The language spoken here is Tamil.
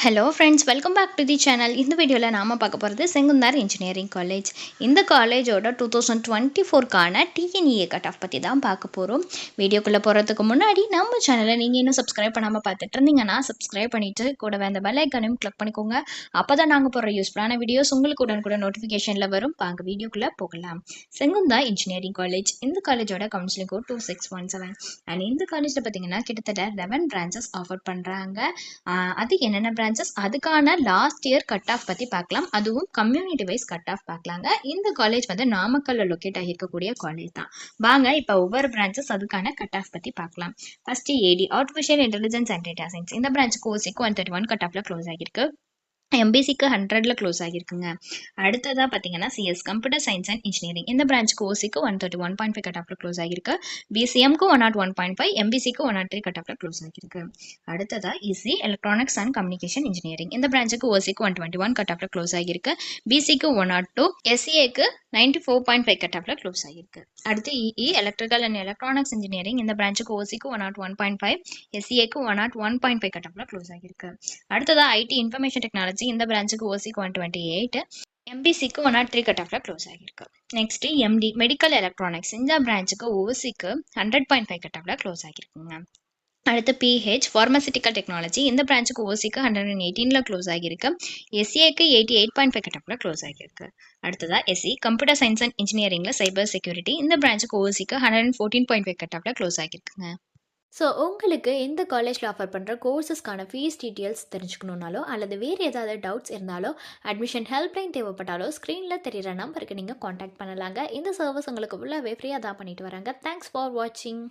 Hello friends, welcome back to the channel. இந்த வீடியோவில் நாம் பார்க்க போகிறது செங்குந்தார் இன்ஜினியரிங் காலேஜ். இந்த காலேஜோட 2024க்கான டிஎன்இஏ கட் ஆஃப் பற்றி தான் பார்க்க போகிறோம். வீடியோக்குள்ளே போகிறதுக்கு முன்னாடி நம்ம சேனலை நீங்கள் இன்னும் சப்ஸ்கிரைப் பண்ணாமல் பார்த்துட்டு இருந்தீங்கன்னா சப்ஸ்கிரைப் பண்ணிவிட்டு கூடவே அந்த பெல் ஐக்கானையும் கிளிக் பண்ணிக்கோங்க. அப்போ தான் நாங்கள் போடுற யூஸ்ஃபுல்லான வீடியோஸ் உங்களுக்கு உடனுக்குடன் நோட்டிஃபிகேஷனில் வரும். வாங்க வீடியோக்குள்ளே போகலாம். Sengunthar engineering college. இந்த காலேஜோட கவுன்சிலிங் கோட் 2617. அண்ட் இந்த காலேஜில் பார்த்தீங்கன்னா கிட்டத்தட்ட 11 பிரான்ச்சஸ் ஆஃபர் பண்ணுறாங்க. அது என்னென்ன அதுக்கான லாஸ்ட் இயர் கட் ஆஃப் பத்தி பார்க்கலாம். அதுவும் கம்யூனிட்டி வைஸ் கட் ஆஃப் பார்க்கலாங்க. இந்த காலேஜ் வந்து நாமக்கல்ல லொக்கேட் ஆகியிருக்கக்கூடிய காலேஜ் தான். வாங்க இப்போ ஒவ்வொரு பிரான்ச்சஸ் அதுக்கான கட் ஆஃப் பத்தி பார்க்கலாம். First AD artificial intelligence and data science. இந்த பிரான்ச் கோர்ஸுக்கு 131 கட் ஆஃப்ல க்ளோஸ் ஆகிருக்கு. எம்பிசிக்கு 100ல் க்ளோஸ் ஆகிருக்குங்க. அடுத்ததாக பார்த்தீங்கன்னா CS computer science and engineering. இந்த பிரான்ச்சுக்கு ஓசிக்கு 131.5 கட் ஆஃப்ல க்ளோஸ் ஆகிருக்கு. பிசிஎம்க்கு 101.5, எம்பிசிக்கு 103 கட் ஆஃப்ல க்ளோஸ் ஆகிருக்கு. அடுத்ததாக EC electronics and communication engineering. இந்த பிரான்ச்சுக்கு ஓசிக்கு 121 கட் ஆஃப்ல க்ளோஸ் ஆகிருக்கு. பிசிக்கு 102, எஸ்சிஏக்கு 94.5 கட் ஆஃப்ல க்ளோஸ் ஆகிருக்கு. அடுத்து EE electrical and electronics engineering. இந்த பிரான்ச்சுக்கு ஓசிக்கு 101.5, எஸ்சிஏக்கு 101.5 கட் ஆஃப்ல க்ளோஸ் ஆகிருக்கு. அடுத்ததாக ஐடி இன்ஃபர்மேஷன் டெக்னாலஜி. இந்த பிரான்ச்சுக்கு ஓசிக்கு 128, எம்பிசிக்கு 103 கட் ஆஃப்ல க்ளோஸ் ஆகிருக்கு. Next MD medical electronics. இந்த பிரான்ச்சுக்கு ஓசிக்கு 100.5 கட் ஆஃப்ல க்ளோஸ் ஆகிருக்குங்க. அடுத்து பிஹெச் ஃபார்மசிட்டிக்கல் டெக்னாலஜி. இந்த பிரான்ச்சுக்கு ஓசிக்கு 118ல் க்ளோஸ் ஆகிருக்கு. எஸ்சிஏக்கு 88.5 கட் ஆஃப்ல க்ளோஸ் ஆகிருக்கு. அடுத்ததா எஸ்சி கம்ப்யூட்டர் சயின்ஸ் அண்ட் இன்ஜினியரிங்ல சைபர் செக்யூரிட்டி. இந்த பிரான்ச்சுக்கு ஓசிக்கு 114.5 கட் ஆஃப்ல க்ளோஸ் ஆகிருக்குங்க. ஸோ உங்களுக்கு இந்த காலேஜில் ஆஃபர் பண்ணுற கோர்சஸ்க்கான ஃபீஸ் டீட்டெயில்ஸ் தெரிஞ்சுக்கணுன்னாலோ அல்லது வேறு ஏதாவது டவுட்ஸ் இருந்தாலோ அட்மிஷன் ஹெல்ப்லைன் தேவைப்பட்டாலோ ஸ்க்ரீனில் தெரிகிற நம்பருக்கு நீங்கள் காண்டாக்ட் பண்ணலாங்க. இந்த சர்வீஸ் உங்களுக்கு ஃபுல்லாகவே ஃப்ரீயாக தான் பண்ணிட்டு வராங்க. தேங்க்ஸ் ஃபார் வாட்சிங்.